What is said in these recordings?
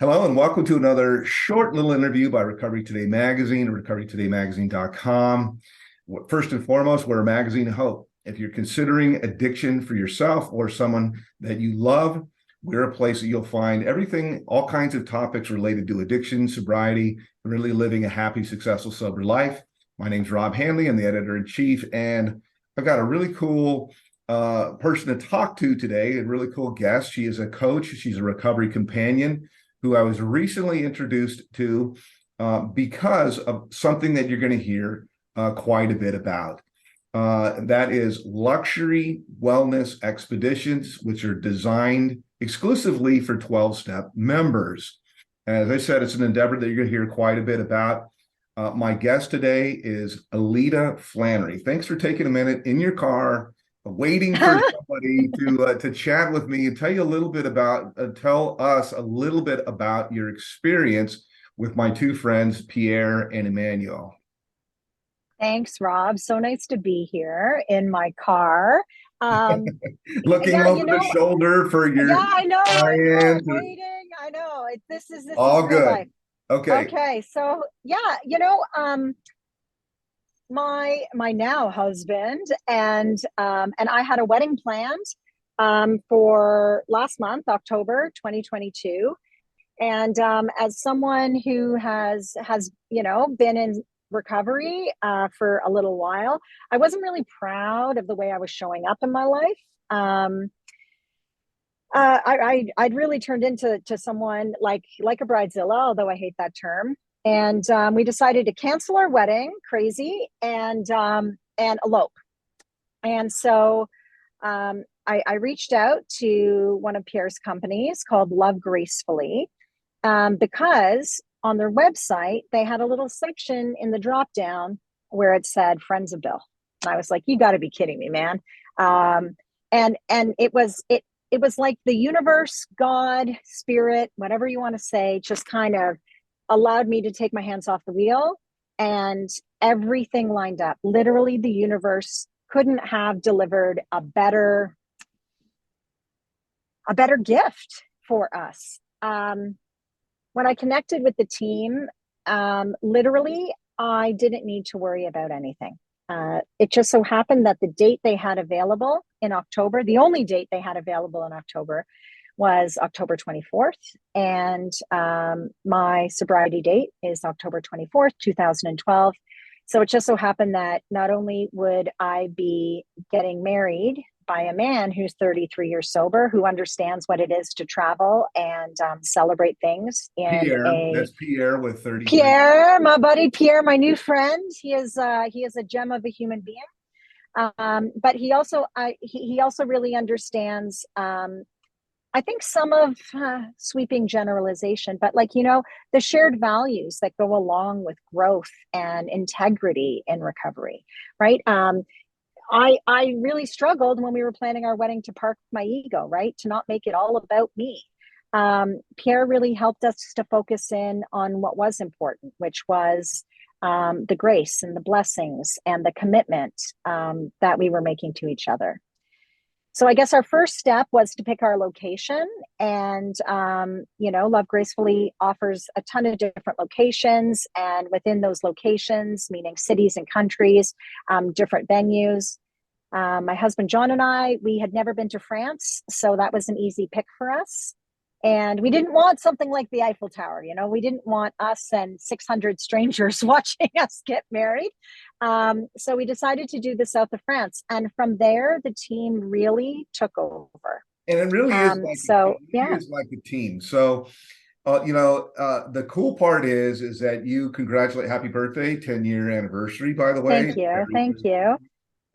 Hello and welcome to another short little interview by Recovery Today Magazine, recoverytodaymagazine.com. First and foremost, we're a magazine of hope. If you're considering addiction for yourself or someone that you love, we're a place that you'll find everything, all kinds of topics related to addiction, sobriety, really living a happy, successful, sober life. My name's Rob Hanley. I'm the editor-in-chief, and I've got a really cool person to talk to today, a really cool guest. She is a coach. She's a recovery companion who I was recently introduced to because of something that you're going to hear quite a bit about. That is luxury wellness expeditions, which are designed exclusively for 12-step members. As I said, it's an endeavor that you're going to hear quite a bit about. My guest today is Alida Flannery. Thanks for taking a minute in your car, waiting for somebody to chat with me and tell you a little bit about, tell us a little bit about your experience with my two friends, Pierre and Emanuel. Thanks, Rob. So nice to be here in my car. Looking Yeah, over the shoulder for yeah, your I know, client. waiting. I know. This is All real good. life. Okay. Okay, so yeah, my now husband and I had a wedding planned for last month, October 2022. And as someone who has been in recovery for a little while, I wasn't really proud of the way I was showing up in my life. I'd really turned into someone like a bridezilla, although I hate that term. And we decided to cancel our wedding, crazy, and elope. And so I reached out to one of Pierre's companies called Love Gracefully, because on their website they had a little section in the drop down where it said "Friends of Bill," and I was like, "You got to be kidding me, man!" And it was like the universe, God, spirit, whatever you want to say, just kind of allowed me to take my hands off the wheel, and everything lined up. Literally, the universe couldn't have delivered a better gift for us. When I connected with the team, literally, I didn't need to worry about anything. It just so happened that the date they had available in October, the only date they had available in October, was October 24th. And my sobriety date is October 24th, 2012. So it just so happened that not only would I be getting married by a man who's 33 years sober, who understands what it is to travel and celebrate things in Pierre, a that's Pierre with 33. Pierre, my buddy Pierre, my new friend. He is a gem of a human being. But he also really understands. I think some of sweeping generalization, but the shared values that go along with growth and integrity in recovery, right? I really struggled when we were planning our wedding to park my ego, right? To not make it all about me. Pierre really helped us to focus in on what was important, which was the grace and the blessings and the commitment that we were making to each other. So I guess our first step was to pick our location, and Love Gracefully offers a ton of different locations, and within those locations, meaning cities and countries, different venues. My husband John and we had never been to France, so that was an easy pick for us. And we didn't want something like the Eiffel Tower, we didn't want us and 600 strangers watching us get married. So we decided to do the south of France. And from there, the team really took over. And it really is like so, it really is like a team. So, the cool part is that you congratulate, happy birthday, 10-year anniversary, by the way. Thank you. Thank you.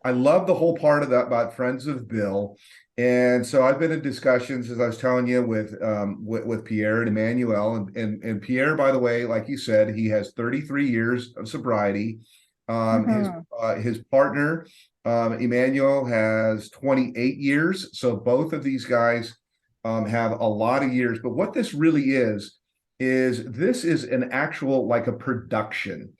I love the whole part of that about Friends of Bill. And so I've been in discussions, as I was telling you, with Pierre and Emanuel. And Pierre, by the way, like you said, he has 33 years of sobriety. His partner, Emanuel, has 28 years. So both of these guys have a lot of years. But what this really is this is an actual, like a production.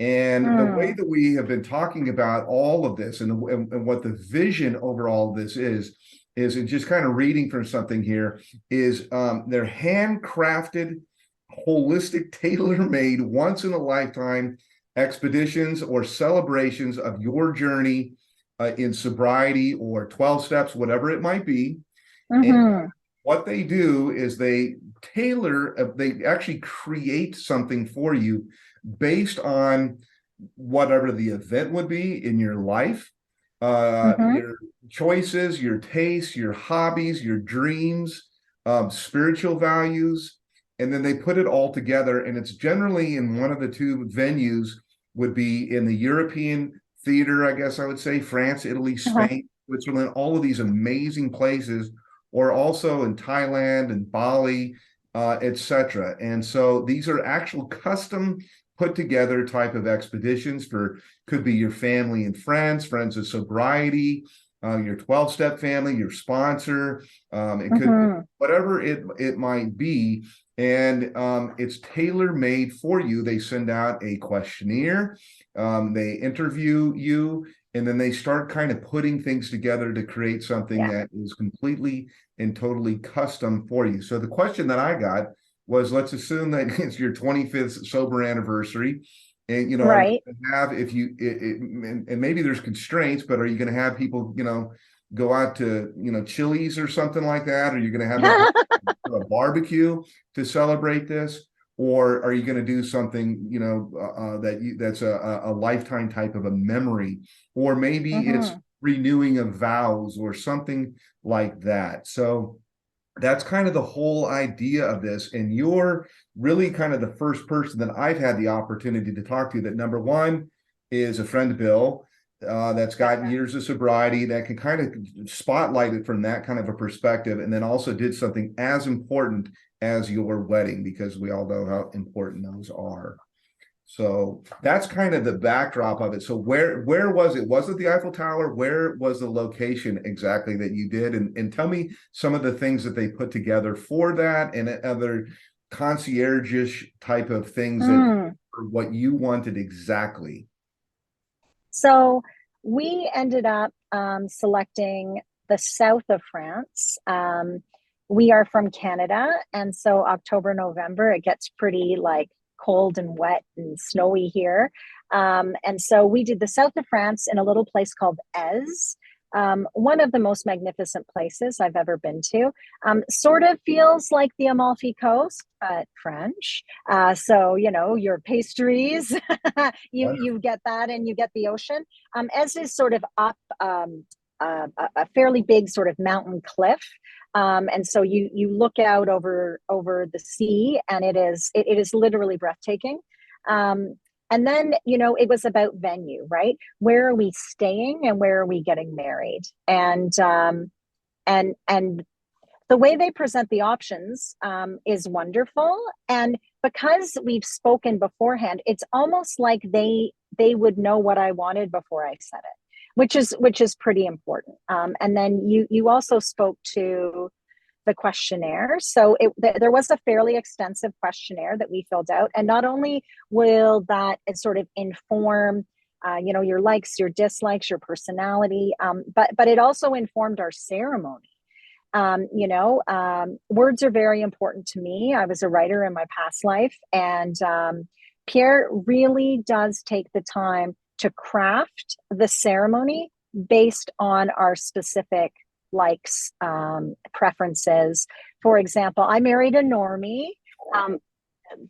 And the way that we have been talking about all of this and what the vision over all of this is and just kind of reading from something here, is they're handcrafted holistic, tailor-made, once in a lifetime expeditions or celebrations of your journey in sobriety or 12 steps, whatever it might be. And Mm-hmm. what they do is they they actually create something for you based on whatever the event would be in your life, Mm-hmm. your choices, your tastes, your hobbies, your dreams, spiritual values, and then they put it all together. And it's generally in one of the two venues, would be in the European theater, I guess I would say, France, Italy, Uh-huh. Spain, Switzerland, all of these amazing places, or also in Thailand and Bali, etc. And so these are actual custom put together type of expeditions for, could be your family and friends, friends of sobriety, your 12-step family, your sponsor. It could, Mm-hmm. whatever it might be. And it's tailor made for you. They send out a questionnaire, they interview you, and then they start kind of putting things together to create something Yeah. that is completely and totally custom for you. So the question that I got was, let's assume that it's your 25th sober anniversary. And, are you Right. going to have, if you, and maybe there's constraints, but are you going to have people, go out to, Chili's or something like that? Are you going to have a barbecue to celebrate this? Or are you going to do something, that's a lifetime type of a memory? Or maybe it's Mm-hmm. renewing of vows or something like that. So that's kind of the whole idea of this. And you're really kind of the first person that I've had the opportunity to talk to that, number one, is a friend of Bill, that's Yeah. got years of sobriety, that can kind of spotlight it from that kind of a perspective, and then also did something as important as your wedding, because we all know how important those are. So that's kind of the backdrop of it. So where was it? Was it the Eiffel Tower? Where was the location exactly that you did? And tell me some of the things that they put together for that, and other concierge-ish type of things that, Mm. or what you wanted exactly. So we ended up selecting the south of France. We are from Canada, and so October, November, it gets pretty like cold and wet and snowy here. And so we did the south of France in a little place called Ez. One of the most magnificent places I've ever been to. Sort of feels like the Amalfi Coast, but French. So your pastries, you Wonderful. get that, and you get the ocean. Ez is sort of up a fairly big sort of mountain cliff. And so you look out over the sea, and it is literally breathtaking. Um, and then it was about venue, right? Where are we staying, and where are we getting married? And the way they present the options is wonderful. And because we've spoken beforehand, it's almost like they would know what I wanted before I said it, which is pretty important. And then you also spoke to the questionnaire. So there was a fairly extensive questionnaire that we filled out. And not only will that sort of inform your likes, your dislikes, your personality, but it also informed our ceremony. Words are very important to me. I was a writer in my past life, and Pierre really does take the time to craft the ceremony based on our specific likes, preferences. For example, I married a normie.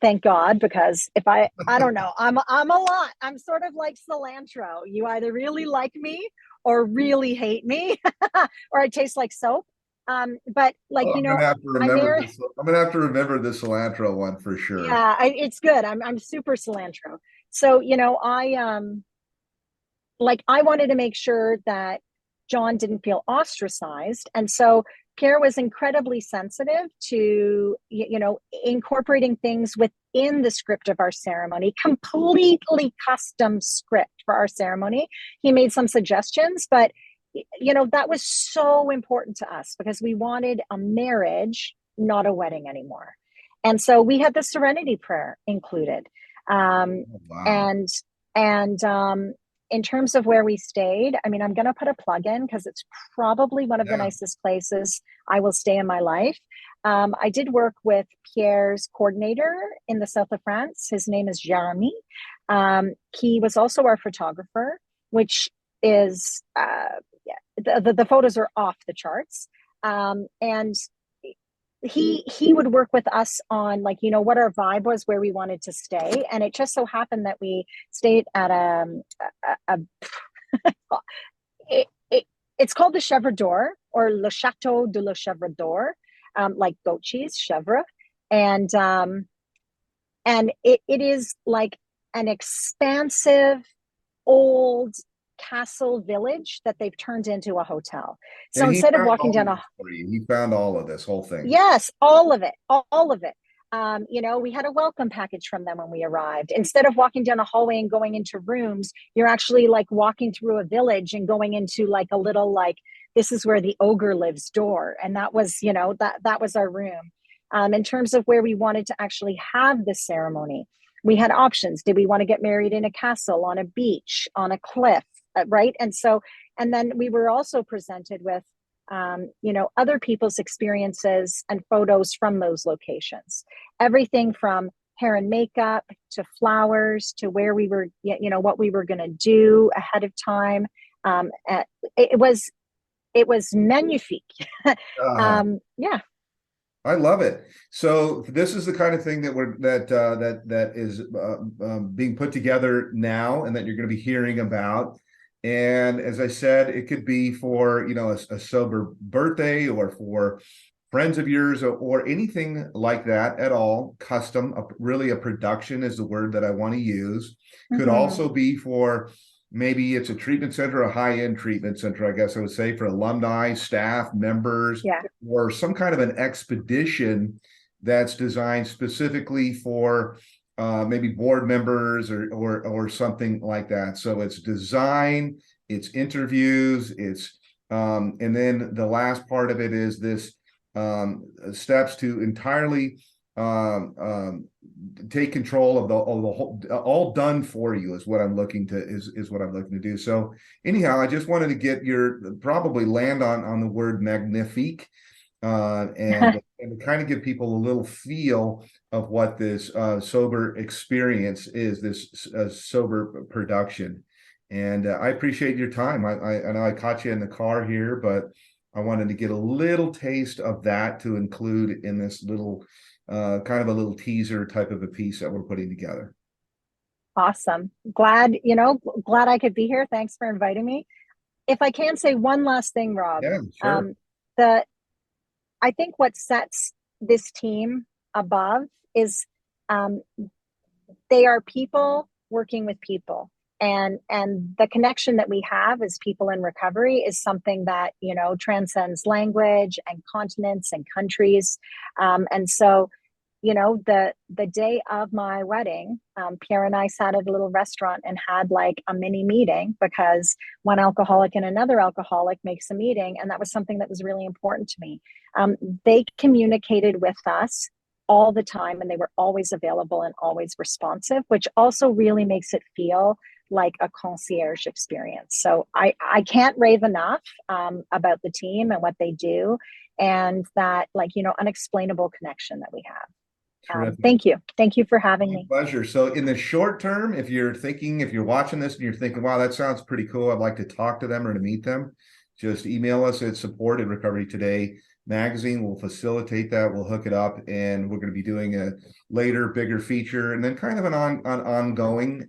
Thank God, because if I don't know, I'm a lot. I'm sort of like cilantro. You either really like me or really hate me, or I taste like soap. But like Oh, I'm gonna have to I remember married. this. I'm gonna have to remember the cilantro one for sure. Yeah, it's good. I'm super cilantro. So I wanted to make sure that John didn't feel ostracized. And so Pierre was incredibly sensitive to, incorporating things within the script of our ceremony, completely custom script for our ceremony. He made some suggestions, but, that was so important to us because we wanted a marriage, not a wedding anymore. And so we had the serenity prayer included. Um, Oh, wow. and, and, in terms of where we stayed, I mean, I'm going to put a plug in because it's probably one of the Yeah. nicest places I will stay in my life. I did work with Pierre's coordinator in the south of France. His name is Jeremy. He was also our photographer, which is the photos are off the charts. And he would work with us on, like, what our vibe was, where we wanted to stay. And it just so happened that we stayed at it's called the Chèvre d'Or, or Le Chateau de la Chèvre d'Or, like goat cheese, chèvre. And it is like an expansive old castle village that they've turned into a hotel. So instead of walking down he found all of this whole thing. Yes, all of it, all of it. We had a welcome package from them when we arrived. Instead of walking down a hallway and going into rooms, you're actually like walking through a village and going into like a little, like, this is where the ogre lives door. And that was, that was our room. In terms of where we wanted to actually have the ceremony, we had options. Did we want to get married in a castle, on a beach, on a cliff, right? And then we were also presented with other people's experiences and photos from those locations. Everything from hair and makeup to flowers to where we were, what we were going to do ahead of time. It was magnifique. Yeah. I love it. So this is the kind of thing that is being put together now, and that you're going to be hearing about. And as I said, it could be for, a sober birthday, or for friends of yours, or anything like that at all. Custom, really a production is the word that I want to use. Could also be for, maybe it's a treatment center, a high-end treatment center, I guess I would say, for alumni, staff, members, or some kind of an expedition that's designed specifically for maybe board members or something like that. So it's design, it's interviews, it's and then the last part of it is this steps to entirely take control of the whole, all done for you is what I'm looking to is what I'm looking to do. So anyhow, I just wanted to get probably land on the word magnifique, and kind of give people a little feel of what this sober experience is, this sober production. And I appreciate your time. I know I caught you in the car here, but I wanted to get a little taste of that to include in this little kind of a little teaser type of a piece that we're putting together. Awesome. Glad I could be here. Thanks for inviting me. If I can say one last thing, Rob. Yeah, sure. I think what sets this team above is they are people working with people. And the connection that we have as people in recovery is something that, transcends language and continents and countries. And so, the day of my wedding, Pierre and I sat at a little restaurant and had like a mini meeting, because one alcoholic and another alcoholic makes a meeting. And that was something that was really important to me. They communicated with us all the time, and they were always available and always responsive, which also really makes it feel like a concierge experience. So I can't rave enough about the team and what they do, and that unexplainable connection that we have. Thank you for having me. Pleasure. So in the short term, if you're watching this and you're thinking, wow, that sounds pretty cool, I'd like to talk to them or to meet them, just email us at support@Recovery Today magazine. We'll facilitate that. We'll hook it up, and we're going to be doing a later, bigger feature, and then kind of an ongoing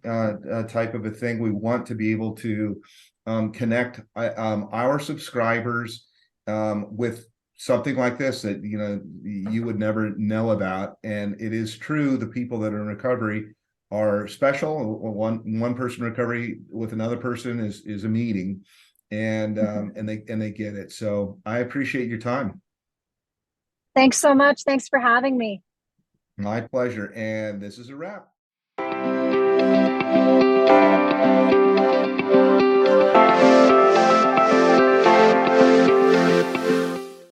type of a thing. We want to be able to connect our subscribers with something like this that you would never know about. And it is true, the people that are in recovery are special. One person in recovery with another person is a meeting, and they get it. So I appreciate your time. Thanks so much. Thanks for having me. My pleasure. And this is a wrap.